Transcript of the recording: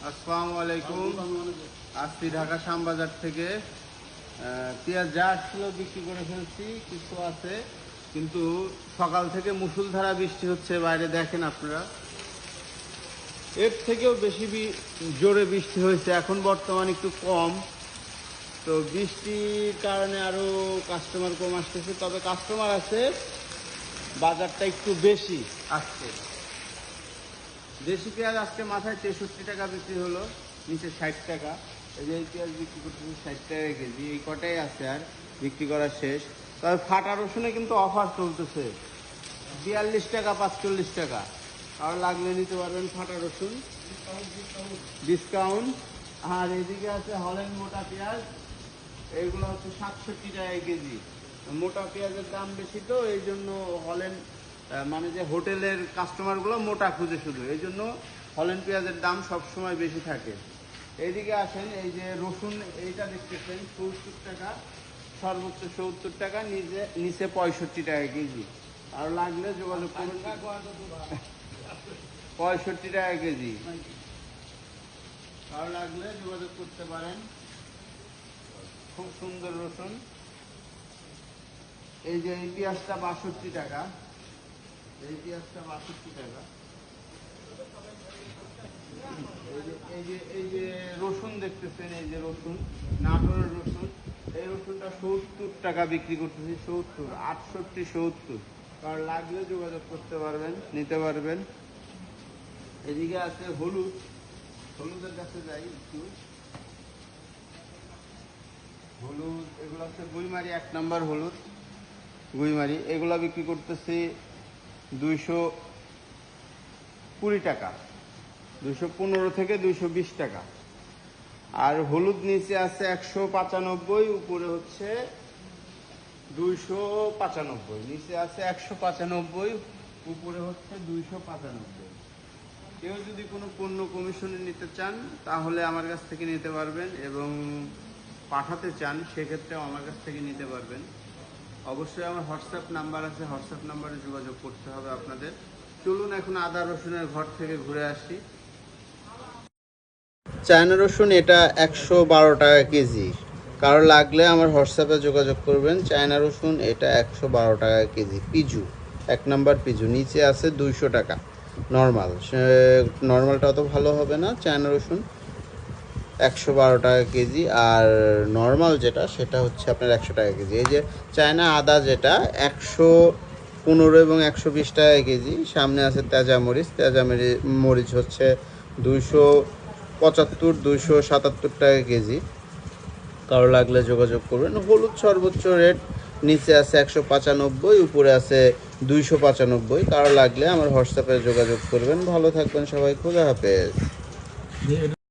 আসসালামু আলাইকুম। আসছি ঢাকা শ্যামবাজার থেকে। পেঁয়াজ যা আসছিল বিক্রি করে ফেলছি, কিছু আছে, কিন্তু সকাল থেকে মুষলধারা বৃষ্টি হচ্ছে, বাইরে দেখেন আপনারা। এর থেকেও বেশি জোরে বৃষ্টি হয়েছে, এখন বর্তমান একটু কম। তো বৃষ্টির কারণে আরও কাস্টমার কম আসতেছে, তবে কাস্টমার আছে, বাজারটা একটু বেশি আসছে। দেশি পেঁয়াজ আজকে মাথায় 63 টাকা বিক্রি হলো, নিচে 60 টাকা। এই যে এই পেঁয়াজ বিক্রি করতেছে 60 টাকা কেজি, এই কটাই আছে, আর বিক্রি করা শেষ। তবে ফাটা রসুনে কিন্তু অফার চলতেছে, 42 টাকা 45 টাকা। আর লাগলে নিতে পারবেন ফাটা রসুন, ডিসকাউন্ট। আর এদিকে আছে হল্যান্ড মোটা পেঁয়াজ, এইগুলো হচ্ছে 67 টাকা কেজি। মোটা পেঁয়াজের দাম বেশি, তো এই জন্য হল্যান্ড, মানে যে হোটেলের কাস্টমারগুলো মোটা খুঁজে শুধু, এই জন্য হল্যান্ড পেঁয়াজের দাম সবসময় বেশি থাকে। এইদিকে আসেন, এই যে রসুন, এইটা দেখতেছেন 70 টাকা, সর্বোচ্চ 70 টাকা, নিচে 65 টাকা কেজি। আর লাগলে যোগাযোগ করুন। 65 টাকা কেজি, আর লাগলে যোগাযোগ করতে পারেন। খুব সুন্দর রসুন। এই যে এই পেঁয়াজটা 62 টাকা, এই পেঁয়াজটা 62 টাকা। এই যে রসুন দেখতেছেন, এই যে রসুন, নাটোরের রসুন, এই রসুনটা 70 টাকা বিক্রি করতেছি, 70, 68, 70। কারণ লাগলে যোগাযোগ করতে পারবেন, নিতে পারবেন। এদিকে আছে হলুদ, হলুদের কাছে যাই একটু। হলুদ এগুলো হচ্ছে গুইমারি 1 নম্বর হলুদ, গুইমারি। এগুলা বিক্রি করতেছি 220 টাকা, 215 থেকে 220 টাকা। আর হলুদ নিচে আছে 195, উপরে হচ্ছে 295। নিচে আছে 195, উপরে হচ্ছে 295। কেউ যদি কোনো পণ্য কমিশনে নিতে চান তাহলে আমার কাছ থেকে নিতে পারবেন, এবং পাঠাতে চান সেক্ষেত্রেও আমার কাছ থেকে নিতে পারবেন। অবশ্যই আমার হোয়াটসঅ্যাপ নাম্বার আছে, হোয়াটসঅ্যাপ নাম্বারে যোগাযোগ করতে হবে আপনাদের। চলুন এখন আদা রসুনের ঘর থেকে ঘুরে আসি। চায়না রসুন এটা 112 টাকা কেজি। কারো লাগলে আমার হোয়াটসঅ্যাপে যোগাযোগ করবেন। চায়না রসুন এটা 112 টাকা কেজি, পিজু 1 নম্বর পিজু। নিচে আছে 200 টাকা নর্মাল, নর্মালটা অত ভালো হবে না। চায়না রসুন 112 টাকা কেজি, আর নর্মাল যেটা সেটা হচ্ছে আপনার 100 টাকা কেজি। এই যে চায়না আদা যেটা 115 এবং 120 টাকা কেজি। সামনে আছে তেজা মরিচ, তেজা মরিচ হচ্ছে 275, 277 টাকা কেজি। কারো লাগলে যোগাযোগ করবেন। হলুদ সর্বোচ্চ রেট, নিচে আছে 195, উপরে আছে 295। কারো লাগলে আমার হোয়াটসঅ্যাপে যোগাযোগ করবেন। ভালো থাকবেন সবাই, খোদা হাফেজ।